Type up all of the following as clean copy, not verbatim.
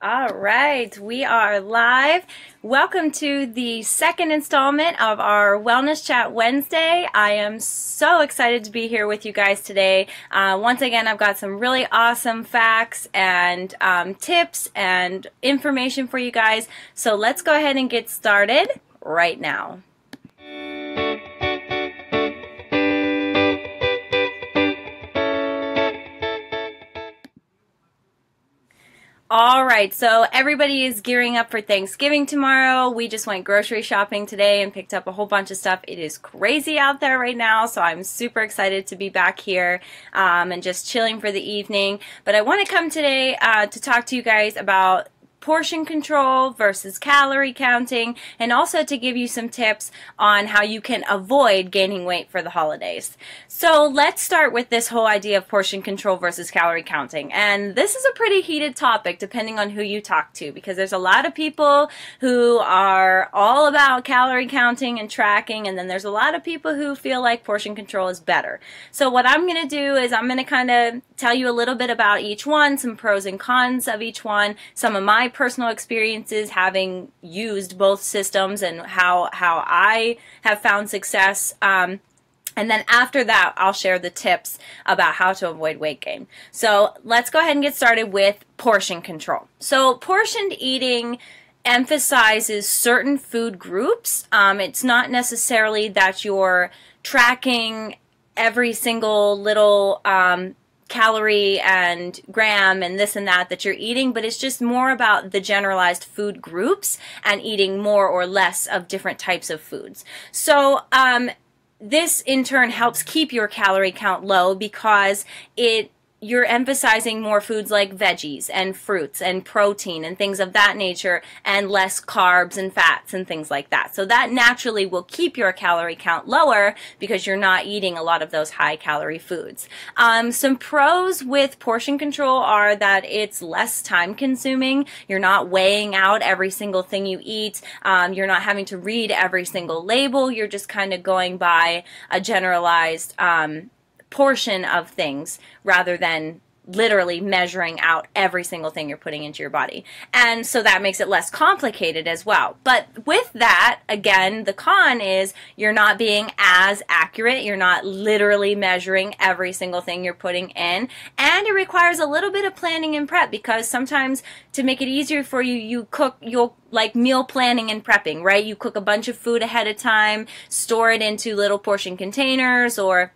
All right, we are live. Welcome to the second installment of our Wellness Chat Wednesday. I am so excited to be here with you guys today. Once again, I've got some really awesome facts and tips and information for you guys. So let's go ahead and get started right now. All right, so everybody is gearing up for Thanksgiving tomorrow. We just went grocery shopping today and picked up a whole bunch of stuff. It is crazy out there right now, so I'm super excited to be back here and just chilling for the evening. But I want to come today to talk to you guys about portion control versus calorie counting, and also to give you some tips on how you can avoid gaining weight for the holidays. So let's start with this whole idea of portion control versus calorie counting. And this is a pretty heated topic depending on who you talk to, because there's a lot of people who are all about calorie counting and tracking, and then there's a lot of people who feel like portion control is better. So what I'm going to do is I'm going to kind of tell you a little bit about each one, some pros and cons of each one, some of my personal experiences having used both systems and how I have found success. And then after that, I'll share the tips about how to avoid weight gain. So let's go ahead and get started with portion control. So portioned eating emphasizes certain food groups. It's not necessarily that you're tracking every single little calorie and gram and this and that you're eating, but it's just more about the generalized food groups and eating more or less of different types of foods. So this in turn helps keep your calorie count low because you're emphasizing more foods like veggies and fruits and protein and things of that nature, and less carbs and fats and things like that. So that naturally will keep your calorie count lower because you're not eating a lot of those high calorie foods. Some pros with portion control are that it's less time consuming. You're not weighing out every single thing you eat. You're not having to read every single label. You're just kind of going by a generalized portion of things rather than literally measuring out every single thing you're putting into your body. And so that makes it less complicated as well. But with that, again, the con is you're not being as accurate. You're not literally measuring every single thing you're putting in. And it requires a little bit of planning and prep, because sometimes to make it easier for you, you'll like meal planning and prepping, right? You cook a bunch of food ahead of time, store it into little portion containers or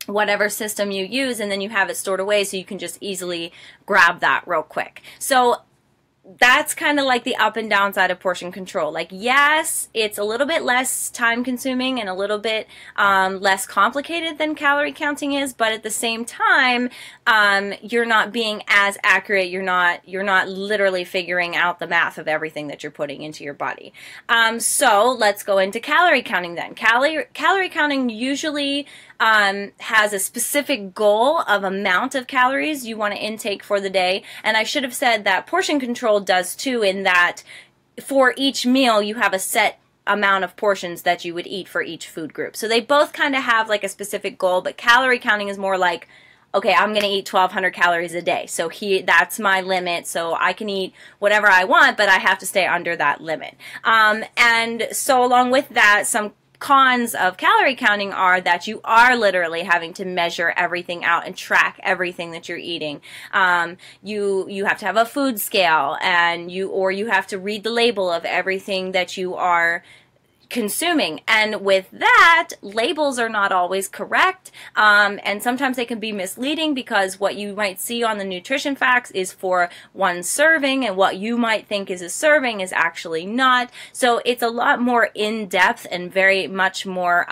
whatever system you use, and then you have it stored away so you can just easily grab that real quick. So that's kind of like the up and down side of portion control. Like, yes, it's a little bit less time consuming and a little bit less complicated than calorie counting is, but at the same time, you're not being as accurate. You're not literally figuring out the math of everything that you're putting into your body. So let's go into calorie counting then. Calorie counting usually has a specific goal of amount of calories you want to intake for the day. And I should have said that portion control does too, in that for each meal you have a set amount of portions that you would eat for each food group. So they both kind of have like a specific goal, but calorie counting is more like, okay, I'm going to eat 1,200 calories a day. So that's my limit. So I can eat whatever I want, but I have to stay under that limit. And so along with that, some cons of calorie counting are that you are literally having to measure everything out and track everything that you're eating. You have to have a food scale, and you have to read the label of everything that you are consuming. And with that, labels are not always correct, and sometimes they can be misleading, because what you might see on the nutrition facts is for one serving, and what you might think is a serving is actually not. So it's a lot more in-depth and very much more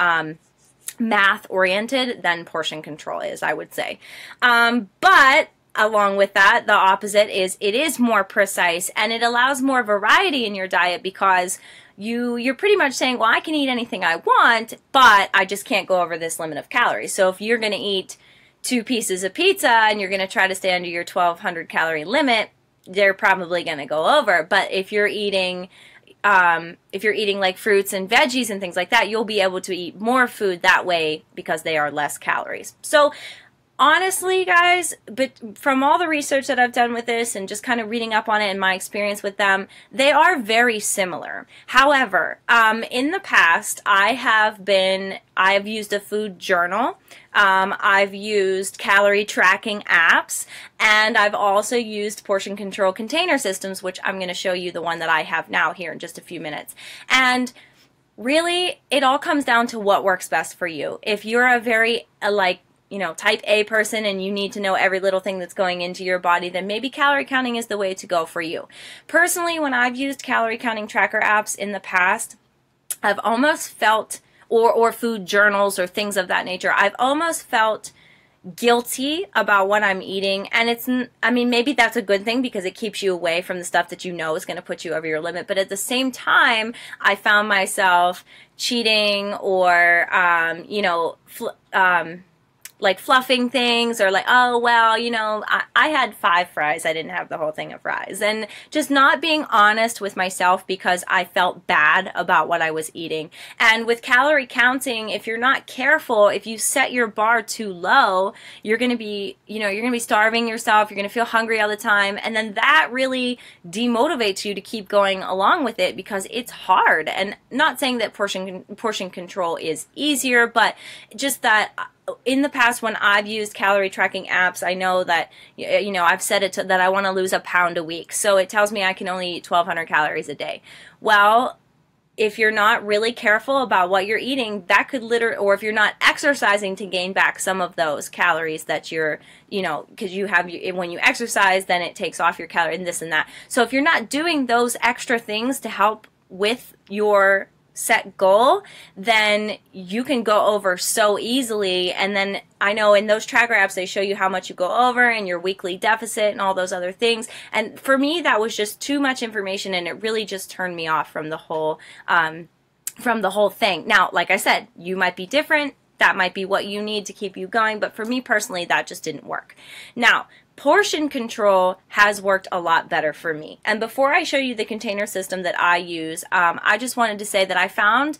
math oriented than portion control is, I would say. But along with that, the opposite is it is more precise, and it allows more variety in your diet, because you're pretty much saying, well, I can eat anything I want, but I just can't go over this limit of calories. So if you're going to eat 2 pieces of pizza and you're going to try to stay under your 1,200 calorie limit, they're probably going to go over. But if you're eating like fruits and veggies and things like that, you'll be able to eat more food that way because they are less calories. So Honestly, guys, but from all the research that I've done with this and just kind of reading up on it and my experience with them, they are very similar. However, in the past, I've used a food journal. I've used calorie tracking apps, and I've also used portion control container systems, which I'm going to show you the one that I have now here in just a few minutes. And really, it all comes down to what works best for you. If you're a very, type A person and you need to know every little thing that's going into your body, then maybe calorie counting is the way to go for you. Personally, when I've used calorie counting tracker apps in the past, I've almost felt, or food journals or things of that nature, I've almost felt guilty about what I'm eating. And maybe that's a good thing because it keeps you away from the stuff that you know is going to put you over your limit. But at the same time, I found myself cheating or, like fluffing things, or like, oh, well, I had 5 fries. I didn't have the whole thing of fries. And just not being honest with myself because I felt bad about what I was eating. And with calorie counting, if you're not careful, if you set your bar too low, you're going to be, you're going to be starving yourself. You're going to feel hungry all the time. And then that really demotivates you to keep going along with it because it's hard. And not saying that portion control is easier, but just that in the past when I've used calorie tracking apps, I know that, I've set it to that I want to lose 1 pound a week. So it tells me I can only eat 1,200 calories a day. Well, if you're not really careful about what you're eating, that could or if you're not exercising to gain back some of those calories that you're, because when you exercise, then it takes off your calorie and this and that. So if you're not doing those extra things to help with your set goal, then you can go over so easily. And then I know in those tracker apps, they show you how much you go over and your weekly deficit and all those other things. And for me, that was just too much information, and it really just turned me off from the whole thing. Now, like I said, you might be different. That might be what you need to keep you going. But for me personally, that just didn't work. Now, portion control has worked a lot better for me. And before I show you the container system that I use, I just wanted to say that I found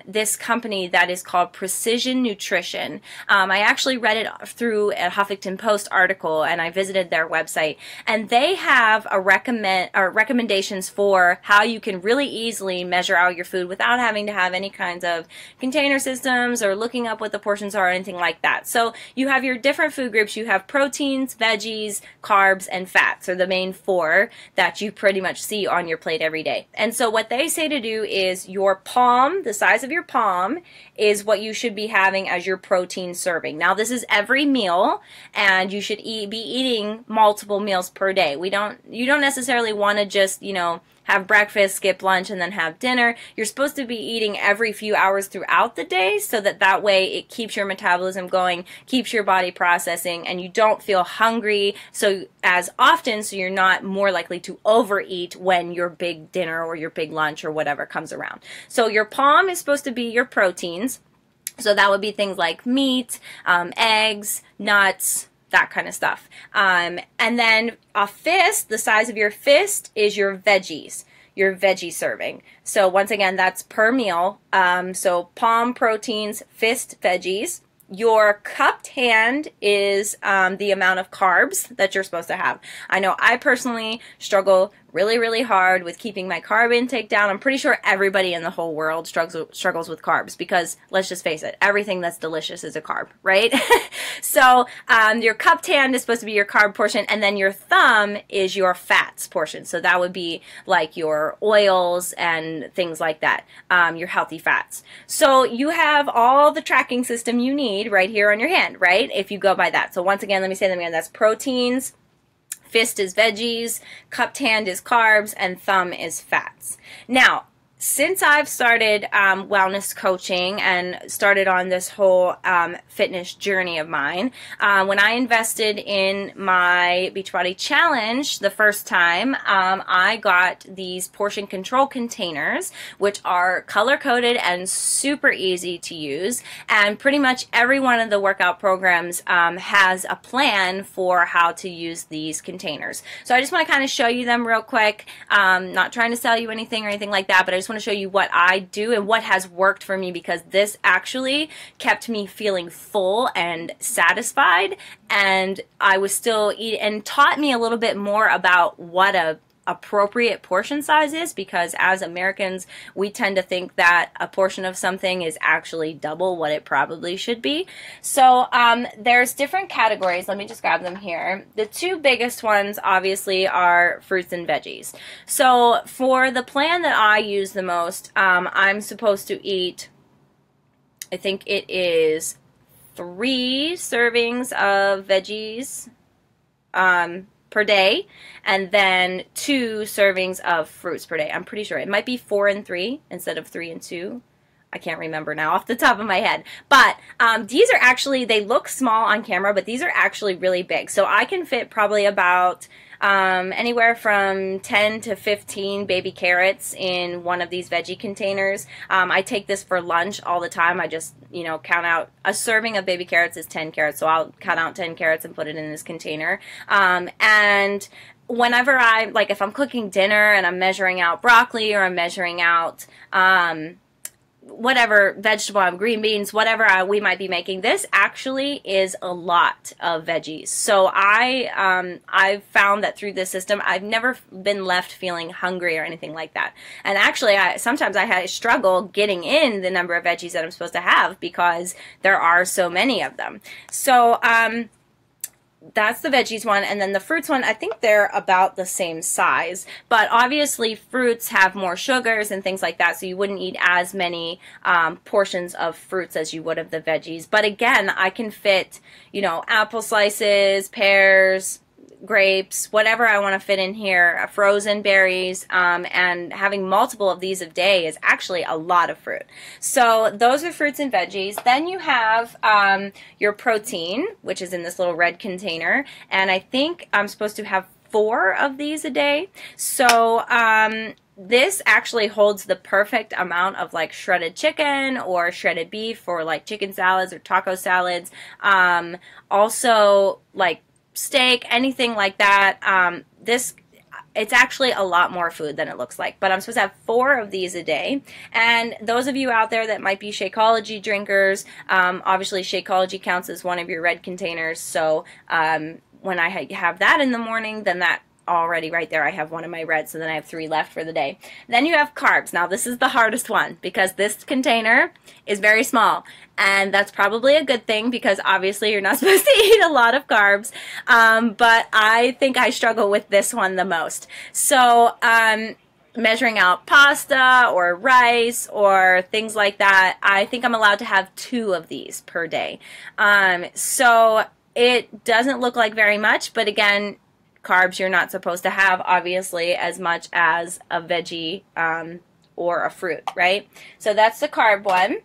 this company that is called Precision Nutrition. I actually read it through a Huffington Post article, and I visited their website. And they have recommendations for how you can really easily measure out your food without having to have any kinds of container systems or looking up what the portions are or anything like that. So you have your different food groups. You have proteins, veggies, carbs, and fats are the main 4 that you pretty much see on your plate every day. And so what they say to do is your palm, the size of your palm, is what you should be having as your protein serving. Now this is every meal, and you should be eating multiple meals per day. You don't necessarily want to just, have breakfast, skip lunch, and then have dinner. You're supposed to be eating every few hours throughout the day so that way it keeps your metabolism going, keeps your body processing, and you don't feel hungry as often, so you're not more likely to overeat when your big dinner or your big lunch or whatever comes around. So your palm is supposed to be your proteins. So that would be things like meat, eggs, nuts, that kind of stuff. And then a fist, the size of your fist, is your veggies, your veggie serving. So once again, that's per meal. So palm proteins, fist veggies. Your cupped hand is the amount of carbs that you're supposed to have. I know I personally struggle really, really hard with keeping my carb intake down. I'm pretty sure everybody in the whole world struggles with carbs because, let's just face it, everything that's delicious is a carb, right? So your cupped hand is supposed to be your carb portion, and then your thumb is your fats portion. So that would be like your oils and things like that, your healthy fats. So you have all the tracking system you need right here on your hand, right? If you go by that. So once again, let me say them again. That's proteins, fist is veggies, cupped hand is carbs, and thumb is fats. Now, since I've started wellness coaching and started on this whole fitness journey of mine, when I invested in my Beachbody Challenge the first time, I got these portion control containers, which are color-coded and super easy to use. And pretty much every one of the workout programs has a plan for how to use these containers. So I just want to kind of show you them real quick. Not trying to sell you anything or anything like that, but I just just want to show you what I do and what has worked for me, because this actually kept me feeling full and satisfied, and I was still eating, and taught me a little bit more about what a appropriate portion size is, because as Americans we tend to think that a portion of something is actually double what it probably should be. So there's different categories. Let me just grab them here. The two biggest ones obviously are fruits and veggies. So for the plan that I use the most, I'm supposed to eat, I think it is 3 servings of veggies per day, and then 2 servings of fruits per day. I'm pretty sure it might be 4 and 3 instead of 3 and 2. I can't remember now off the top of my head. But these are actually, they look small on camera, but these are actually really big. So I can fit probably about anywhere from 10 to 15 baby carrots in one of these veggie containers. I take this for lunch all the time. I just, you know, count out, a serving of baby carrots is 10 carrots, so I'll count out 10 carrots and put it in this container. And whenever like if I'm cooking dinner and I'm measuring out broccoli, or I'm measuring out whatever vegetable, green beans, whatever we might be making, this actually is a lot of veggies. So I've found that through this system, I've never been left feeling hungry or anything like that. And actually, sometimes I struggle getting in the number of veggies that I'm supposed to have, because there are so many of them. So that's the veggies one. And then the fruits one, I think they're about the same size, but obviously fruits have more sugars and things like that, so you wouldn't eat as many portions of fruits as you would of the veggies. But again, I can fit, you know, apple slices, pears, grapes, whatever I want to fit in here, frozen berries, and having multiple of these a day is actually a lot of fruit. So those are fruits and veggies. Then you have your protein, which is in this little red container, and I think I'm supposed to have 4 of these a day. So this actually holds the perfect amount of like shredded chicken or shredded beef for like chicken salads or taco salads. Also like steak, anything like that. It's actually a lot more food than it looks like, but I'm supposed to have 4 of these a day. And those of you out there that might be Shakeology drinkers, obviously Shakeology counts as one of your red containers. So when I have that in the morning, then that already right there, I have one of my reds, so then I have 3 left for the day. Then you have carbs. Now this is the hardest one, because this container is very small, and that's probably a good thing, because obviously you're not supposed to eat a lot of carbs, but I think I struggle with this one the most. So measuring out pasta or rice or things like that, I think I'm allowed to have 2 of these per day. So it doesn't look like very much, but again, carbs you're not supposed to have, obviously, as much as a veggie or a fruit, right? So that's the carb one.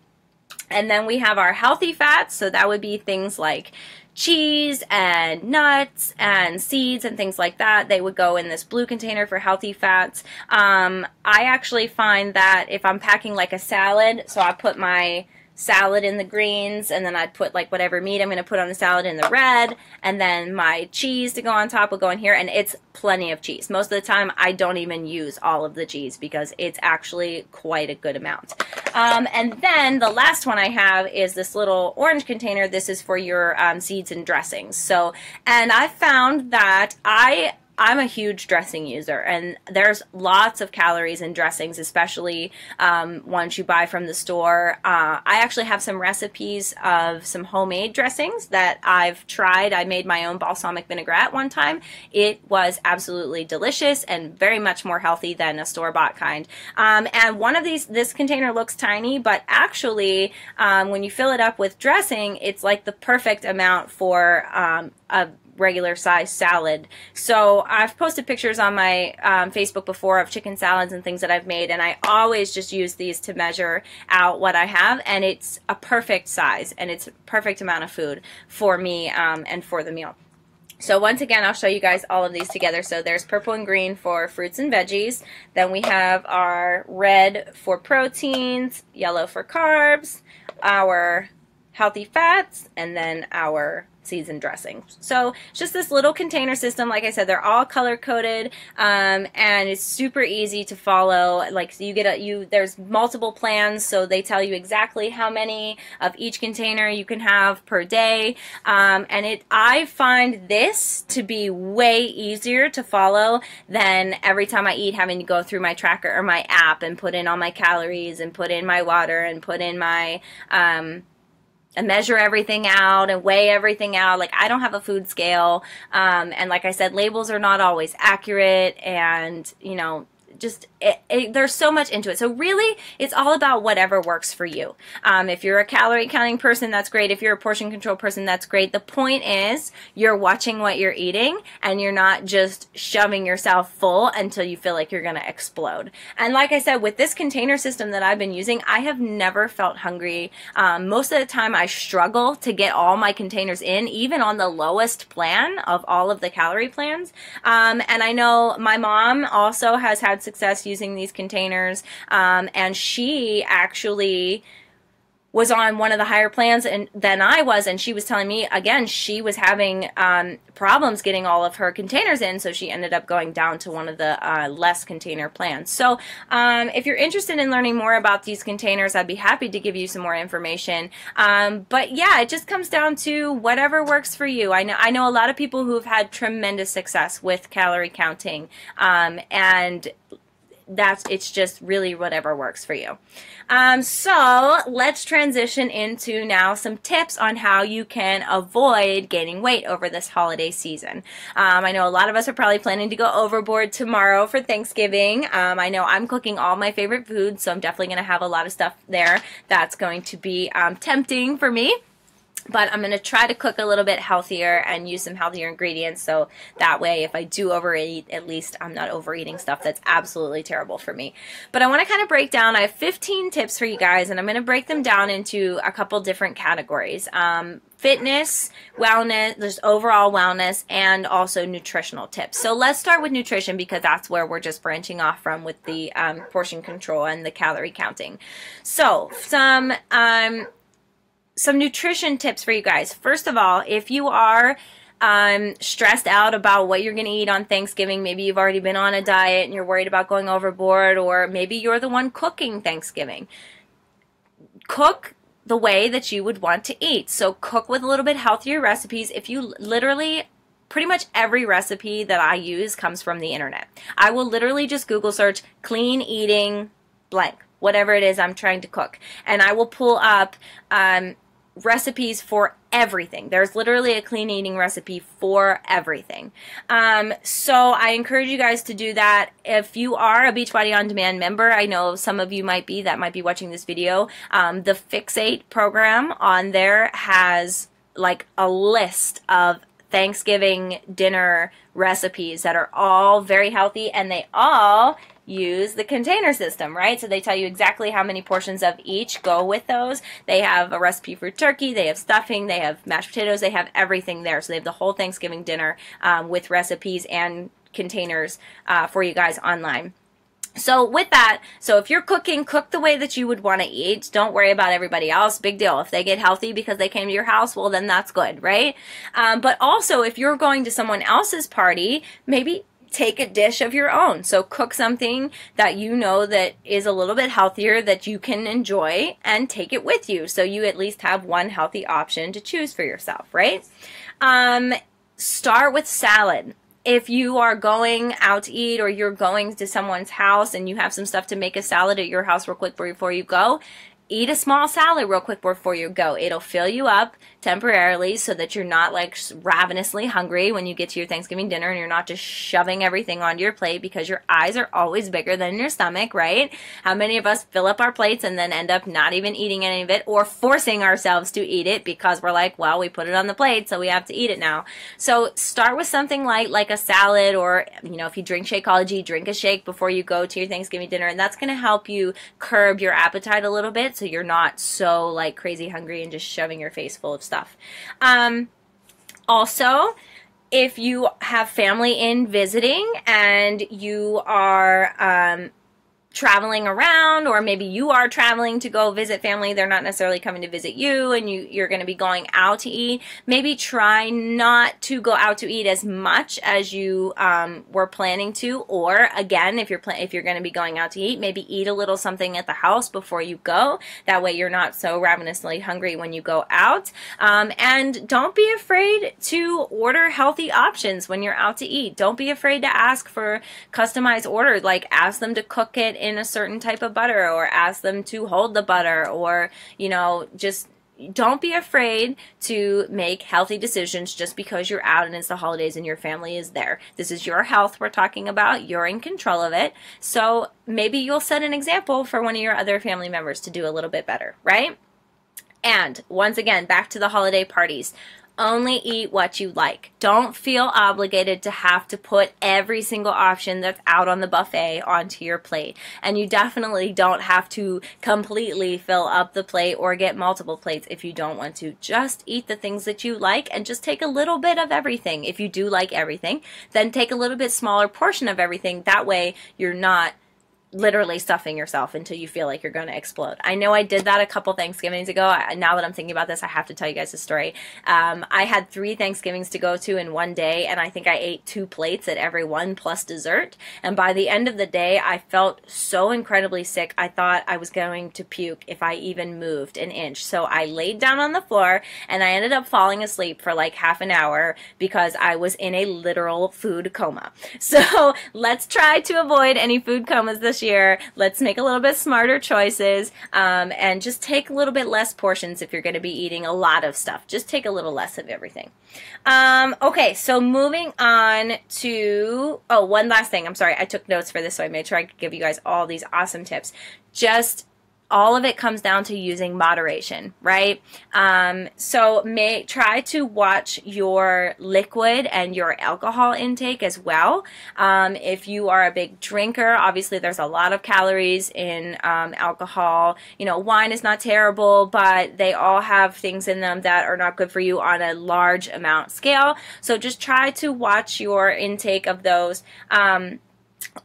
And then we have our healthy fats, so that would be things like cheese and nuts and seeds and things like that. They would go in this blue container for healthy fats. I actually find that if I'm packing like a salad, so I put my salad in the greens, and then I'd put like whatever meat I'm going to put on the salad in the red, and then my cheese to go on top will go in here, and it's plenty of cheese. Most of the time I don't even use all of the cheese, because it's actually quite a good amount. And then the last one I have is this little orange container. This is for your seeds and dressings. So, and I found that I'm a huge dressing user, and there's lots of calories in dressings, especially ones you buy from the store. I actually have some recipes of some homemade dressings that I've tried. I made my own balsamic vinaigrette one time. It was absolutely delicious and very much more healthy than a store-bought kind. And one of these, this container looks tiny, but actually when you fill it up with dressing, it's like the perfect amount for a regular size salad. So I've posted pictures on my Facebook before of chicken salads and things that I've made, and I always just use these to measure out what I have, and it's a perfect size, and it's a perfect amount of food for me and for the meal. So once again, I'll show you guys all of these together. So there's purple and green for fruits and veggies. Then we have our red for proteins, yellow for carbs, our healthy fats, and then our seasoned dressing. So it's just this little container system. Like I said, they're all color coded, and it's super easy to follow. Like you get there's multiple plans, so they tell you exactly how many of each container you can have per day. And I find this to be way easier to follow than every time I eat having to go through my tracker or my app and put in all my calories and put in my water and put in my and measure everything out and weigh everything out. Like, I don't have a food scale. And like I said, labels are not always accurate, and, you know, just there's so much into it. So really, it's all about whatever works for you. If you're a calorie counting person, that's great. If you're a portion control person, that's great. The point is you're watching what you're eating, and you're not just shoving yourself full until you feel like you're going to explode. And like I said, with this container system that I've been using, I have never felt hungry. Most of the time I struggle to get all my containers in, even on the lowest plan of all of the calorie plans. And I know my mom also has had success using these containers, and she actually was on one of the higher plans than I was, and she was telling me, again, she was having problems getting all of her containers in, so she ended up going down to one of the less container plans. So if you're interested in learning more about these containers, I'd be happy to give you some more information. But yeah, it just comes down to whatever works for you. I know a lot of people who've had tremendous success with calorie counting, and it's just really whatever works for you. So let's transition into now some tips on how you can avoid gaining weight over this holiday season. I know a lot of us are probably planning to go overboard tomorrow for Thanksgiving. I know I'm cooking all my favorite foods, so I'm definitely going to have a lot of stuff there that's going to be tempting for me. But I'm going to try to cook a little bit healthier and use some healthier ingredients, so that way if I do overeat, at least I'm not overeating stuff that's absolutely terrible for me. But I want to kind of break down, I have 15 tips for you guys, and I'm going to break them down into a couple different categories. Fitness, wellness, there's overall wellness, and also nutritional tips. So let's start with nutrition, because that's where we're just branching off from with the portion control and the calorie counting. So some nutrition tips for you guys. First of all, if you are stressed out about what you're going to eat on Thanksgiving, maybe you've already been on a diet and you're worried about going overboard, or maybe you're the one cooking Thanksgiving, cook the way that you would want to eat. So cook with a little bit healthier recipes. If you literally, pretty much every recipe that I use comes from the internet. I will literally just Google search clean eating blank, whatever it is I'm trying to cook, and I will pull up recipes for everything. There's literally a clean eating recipe for everything. So I encourage you guys to do that. If you are a Beachbody On Demand member, I know some of you might be watching this video. The Fixate program on there has like a list of Thanksgiving dinner recipes that are all very healthy, and they all use the container system, right? So they tell you exactly how many portions of each go with those. They have a recipe for turkey, they have stuffing, they have mashed potatoes, they have everything there. So they have the whole Thanksgiving dinner with recipes and containers for you guys online. So with that, so if you're cooking, cook the way that you would want to eat. Don't worry about everybody else. Big deal. If they get healthy because they came to your house, well, then that's good, right? But also, if you're going to someone else's party, maybe take a dish of your own. So cook something that you know that is a little bit healthier that you can enjoy, and take it with you, so you at least have one healthy option to choose for yourself, right? Start with salad. If you are going out to eat, or you're going to someone's house and you have some stuff to make a salad at your house real quick before you go, eat a small salad real quick before you go. It'll fill you up temporarily so that you're not like ravenously hungry when you get to your Thanksgiving dinner, and you're not just shoving everything onto your plate, because your eyes are always bigger than your stomach, right? How many of us fill up our plates and then end up not even eating any of it, or forcing ourselves to eat it because we're like, well, we put it on the plate, so we have to eat it now. So start with something light like a salad, or, you know, if you drink Shakeology, drink a shake before you go to your Thanksgiving dinner, and that's going to help you curb your appetite a little bit, so you're not so like crazy hungry and just shoving your face full of stuff. Also, if you have family in visiting and you are traveling around, or maybe you are traveling to go visit family. They're not necessarily coming to visit you, and you're going to be going out to eat. Maybe try not to go out to eat as much as you were planning to. Or again, if you're going to be going out to eat, maybe eat a little something at the house before you go. That way you're not so ravenously hungry when you go out. And don't be afraid to order healthy options when you're out to eat. Don't be afraid to ask for customized orders. Like, ask them to cook it in a certain type of butter, or ask them to hold the butter, or, you know, just don't be afraid to make healthy decisions just because you're out and it's the holidays and your family is there. This is your health we're talking about. You're in control of it. So maybe you'll set an example for one of your other family members to do a little bit better, right? And once again, back to the holiday parties. Only eat what you like. Don't feel obligated to have to put every single option that's out on the buffet onto your plate. And you definitely don't have to completely fill up the plate or get multiple plates if you don't want to. Just eat the things that you like and just take a little bit of everything. If you do like everything, then take a little bit smaller portion of everything. That way you're not literally stuffing yourself until you feel like you're going to explode. I know I did that a couple Thanksgivings ago. Now that I'm thinking about this, I have to tell you guys a story. I had 3 Thanksgivings to go to in one day, and I think I ate 2 plates at every one plus dessert. And by the end of the day, I felt so incredibly sick. I thought I was going to puke if I even moved an inch. So I laid down on the floor, and I ended up falling asleep for like half an hour because I was in a literal food coma. So let's try to avoid any food comas this year. Let's make a little bit smarter choices, and just take a little bit less portions if you're going to be eating a lot of stuff. Just take a little less of everything. Okay, so moving on to, oh, one last thing. I'm sorry, I took notes for this, so I made sure I could give you guys all these awesome tips. Just all of it comes down to using moderation, right? So try to watch your liquid and your alcohol intake as well. If you are a big drinker, obviously there's a lot of calories in alcohol. You know, wine is not terrible, but they all have things in them that are not good for you on a large amount scale. So just try to watch your intake of those.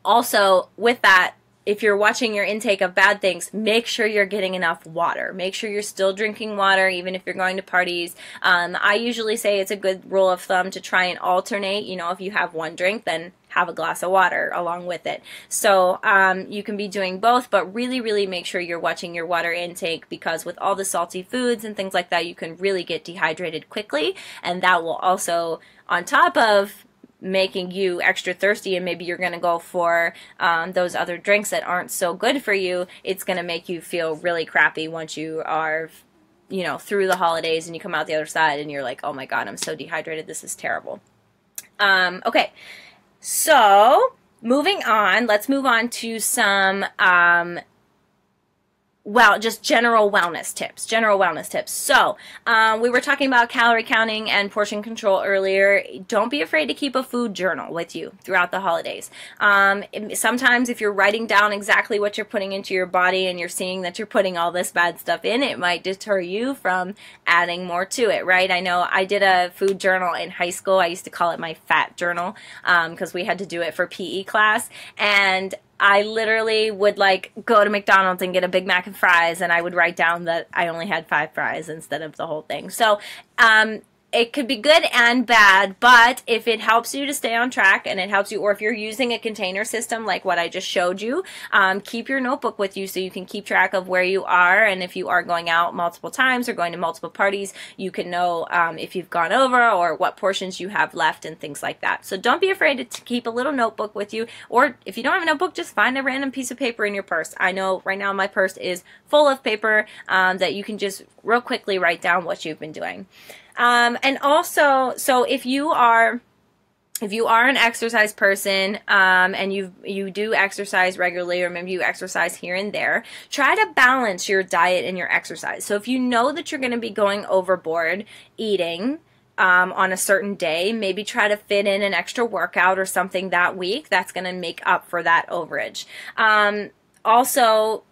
Also, with that, if you're watching your intake of bad things, make sure you're getting enough water. Make sure you're still drinking water, even if you're going to parties. I usually say it's a good rule of thumb to try and alternate. You know, if you have one drink, then have a glass of water along with it. So you can be doing both, but really, really make sure you're watching your water intake, because with all the salty foods and things like that, you can really get dehydrated quickly. And that will also, on top of making you extra thirsty, and maybe you're going to go for those other drinks that aren't so good for you, it's going to make you feel really crappy once you are, you know, through the holidays and you come out the other side and you're like, oh my God, I'm so dehydrated. This is terrible. Okay, so moving on, let's move on to some just general wellness tips. So we were talking about calorie counting and portion control earlier. Don't be afraid to keep a food journal with you throughout the holidays. Sometimes if you're writing down exactly what you're putting into your body and you're seeing that you're putting all this bad stuff in, it might deter you from adding more to it, right? I know I did a food journal in high school. I used to call it my fat journal because we had to do it for PE class, and I literally would like go to McDonald's and get a Big Mac and fries, and I would write down that I only had 5 fries instead of the whole thing. So it could be good and bad, but if it helps you to stay on track and it helps you, or if you're using a container system like what I just showed you, keep your notebook with you so you can keep track of where you are, and if you are going out multiple times or going to multiple parties, you can know if you've gone over or what portions you have left and things like that. So don't be afraid to keep a little notebook with you, or if you don't have a notebook, just find a random piece of paper in your purse. I know right now my purse is full of paper that you can just real quickly write down what you've been doing. And also, so if you are an exercise person, and you do exercise regularly, or maybe you exercise here and there, try to balance your diet and your exercise. So if you know that you're going to be going overboard eating on a certain day, maybe try to fit in an extra workout or something that week that's going to make up for that overage. Also,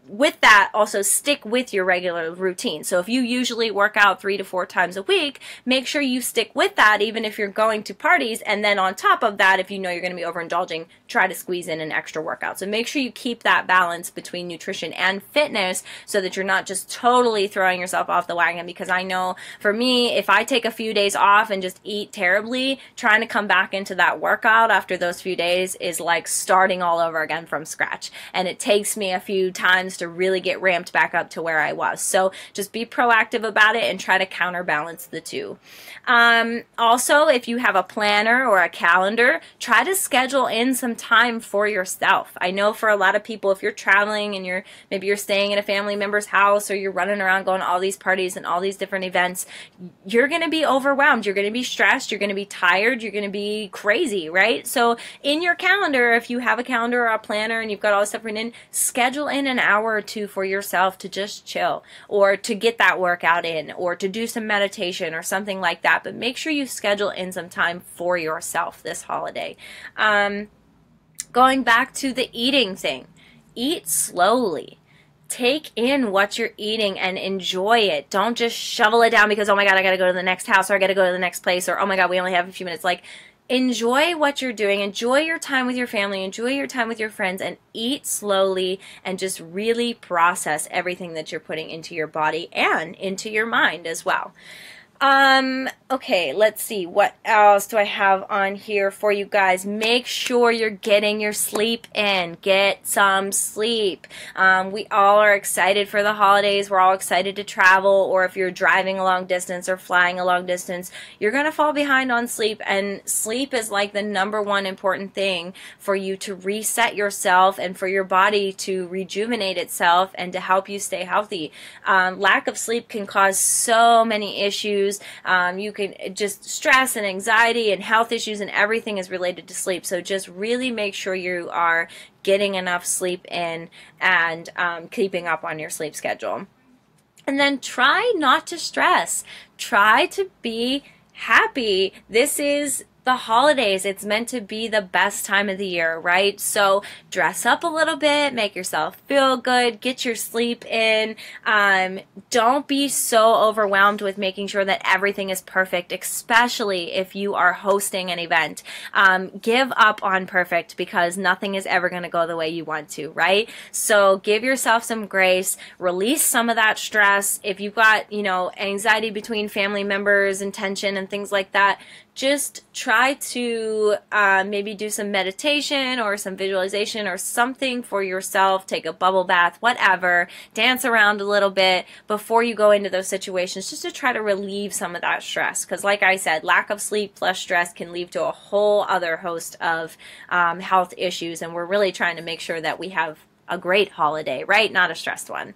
with that, also stick with your regular routine. So if you usually work out 3 to 4 times a week, make sure you stick with that even if you're going to parties. And then on top of that, if you know you're going to be overindulging, try to squeeze in an extra workout. So make sure you keep that balance between nutrition and fitness so that you're not just totally throwing yourself off the wagon. Because I know for me, if I take a few days off and just eat terribly, trying to come back into that workout after those few days is like starting all over again from scratch. And it takes me a few times to really get ramped back up to where I was. So just be proactive about it and try to counterbalance the two. Also, if you have a planner or a calendar, try to schedule in some time for yourself. I know for a lot of people, if you're traveling and maybe you're staying at a family member's house or you're running around going to all these parties and all these different events, you're going to be overwhelmed. You're going to be stressed. You're going to be tired. You're going to be crazy, right? So in your calendar, if you have a calendar or a planner and you've got all this stuff written in, schedule in an hour or two for yourself to just chill or to get that workout in or to do some meditation or something like that. But make sure you schedule in some time for yourself this holiday. Going back to the eating thing, eat slowly. Take in what you're eating and enjoy it. Don't just shovel it down because, oh my God, I got to go to the next house or I got to go to the next place or, oh my God, we only have a few minutes. Like, enjoy what you're doing. Enjoy your time with your family. Enjoy your time with your friends and eat slowly and just really process everything that you're putting into your body and into your mind as well. Okay, let's see. What else do I have on here for you guys? Make sure you're getting your sleep in. Get some sleep. We all are excited for the holidays. We're all excited to travel, or if you're driving a long distance or flying a long distance, you're going to fall behind on sleep, and sleep is like the #1 important thing for you to reset yourself and for your body to rejuvenate itself and to help you stay healthy. Lack of sleep can cause so many issues. You can just stress and anxiety and health issues, and everything is related to sleep. So just really make sure you are getting enough sleep in and keeping up on your sleep schedule. And then try not to stress. Try to be happy. This is the holidays. It's meant to be the best time of the year, right? So dress up a little bit, make yourself feel good, get your sleep in. Don't be so overwhelmed with making sure that everything is perfect, especially if you are hosting an event. Give up on perfect because nothing is ever going to go the way you want to, right? So give yourself some grace, release some of that stress. If you've got, anxiety between family members and tension and things like that, just try to maybe do some meditation or some visualization or something for yourself. Take a bubble bath, whatever. Dance around a little bit before you go into those situations just to try to relieve some of that stress. Because like I said, lack of sleep plus stress can lead to a whole other host of health issues. And we're really trying to make sure that we have a great holiday, right? Not a stressed one.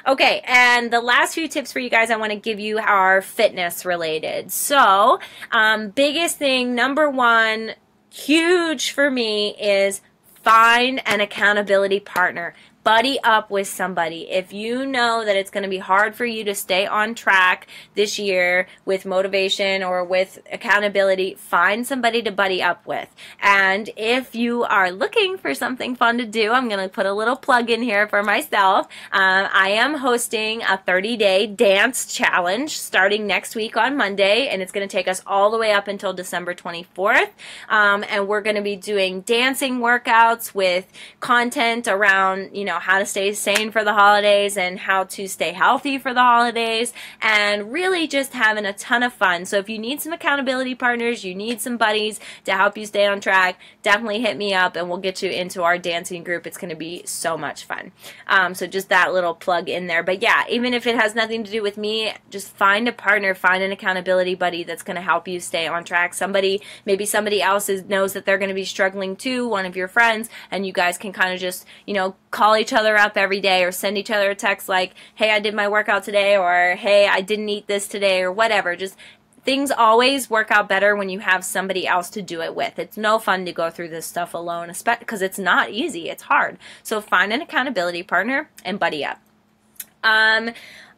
Okay, and the last few tips for you guys I want to give you are fitness related. So, biggest thing, #1, huge for me, is find an accountability partner. Buddy up with somebody. If you know that it's going to be hard for you to stay on track this year with motivation or with accountability, find somebody to buddy up with. And if you are looking for something fun to do, I'm going to put a little plug in here for myself. I am hosting a 30-day dance challenge starting next week on Monday, and it's going to take us all the way up until December 24th. And we're going to be doing dancing workouts with content around, how to stay sane for the holidays and how to stay healthy for the holidays, and really just having a ton of fun. So if you need some accountability partners, you need some buddies to help you stay on track, definitely hit me up and we'll get you into our dancing group. It's going to be so much fun. So just that little plug in there. But yeah, even if it has nothing to do with me, just find a partner, find an accountability buddy that's going to help you stay on track. Maybe somebody else knows that they're going to be struggling too, one of your friends, and you guys can kind of just, call each other up every day or send each other a text like, hey, I did my workout today, or hey, I didn't eat this today, or whatever. Just things always work out better when you have somebody else to do it with. It's no fun to go through this stuff alone, especially because it's not easy. It's hard. So find an accountability partner and buddy up.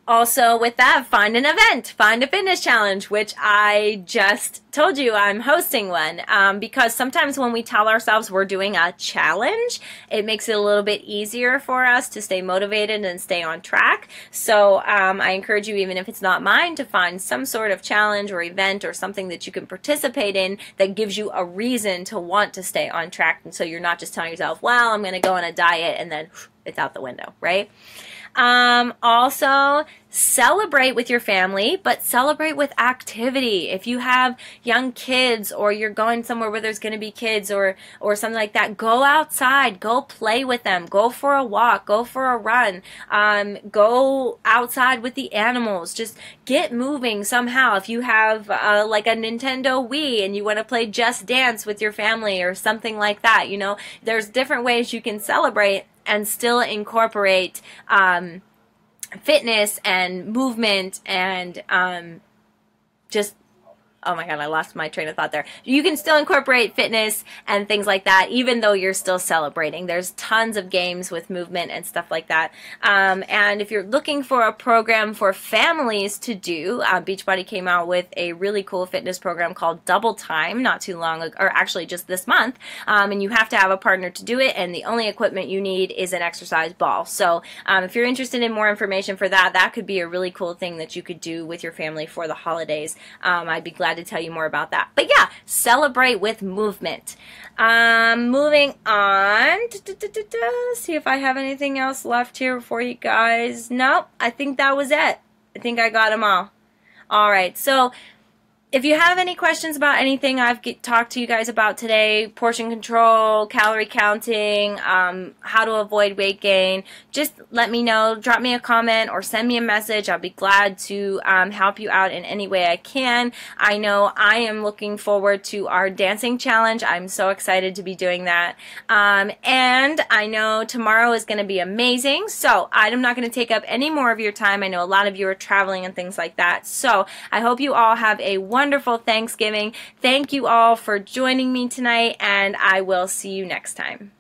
Also, with that, find an event, find a fitness challenge, which I just told you I'm hosting one, because sometimes when we tell ourselves we're doing a challenge, it makes it a little bit easier for us to stay motivated and stay on track. So I encourage you, even if it's not mine, to find some sort of challenge or event or something that you can participate in that gives you a reason to want to stay on track. And so you're not just telling yourself, well, I'm going to go on a diet and then it's out the window, right? Also, celebrate with your family, but celebrate with activity. If you have young kids or you're going somewhere where there's going to be kids or something like that, go outside, go play with them, go for a walk, go for a run, go outside with the animals, just get moving somehow. If you have like a Nintendo Wii and you want to play Just Dance with your family or something like that, you know, there's different ways you can celebrate and still incorporate fitness and movement and just, oh my God, I lost my train of thought there. You can still incorporate fitness and things like that, even though you're still celebrating. There's tons of games with movement and stuff like that. And if you're looking for a program for families to do, Beachbody came out with a really cool fitness program called Double Time not too long ago, or actually just this month. And you have to have a partner to do it, and the only equipment you need is an exercise ball. So if you're interested in more information for that, that could be a really cool thing that you could do with your family for the holidays. I'd be glad to tell you more about that. But yeah, celebrate with movement. Moving on. See if I have anything else left here for you guys. Nope, I think that was it. I think I got them all. All right, so if you have any questions about anything I've talked to you guys about today, portion control, calorie counting, how to avoid weight gain, just let me know. Drop me a comment or send me a message. I'll be glad to help you out in any way I can. I know I am looking forward to our dancing challenge. I'm so excited to be doing that. And I know tomorrow is going to be amazing. So I'm not going to take up any more of your time. I know a lot of you are traveling and things like that. So I hope you all have a wonderful Thanksgiving. Thank you all for joining me tonight, and I will see you next time.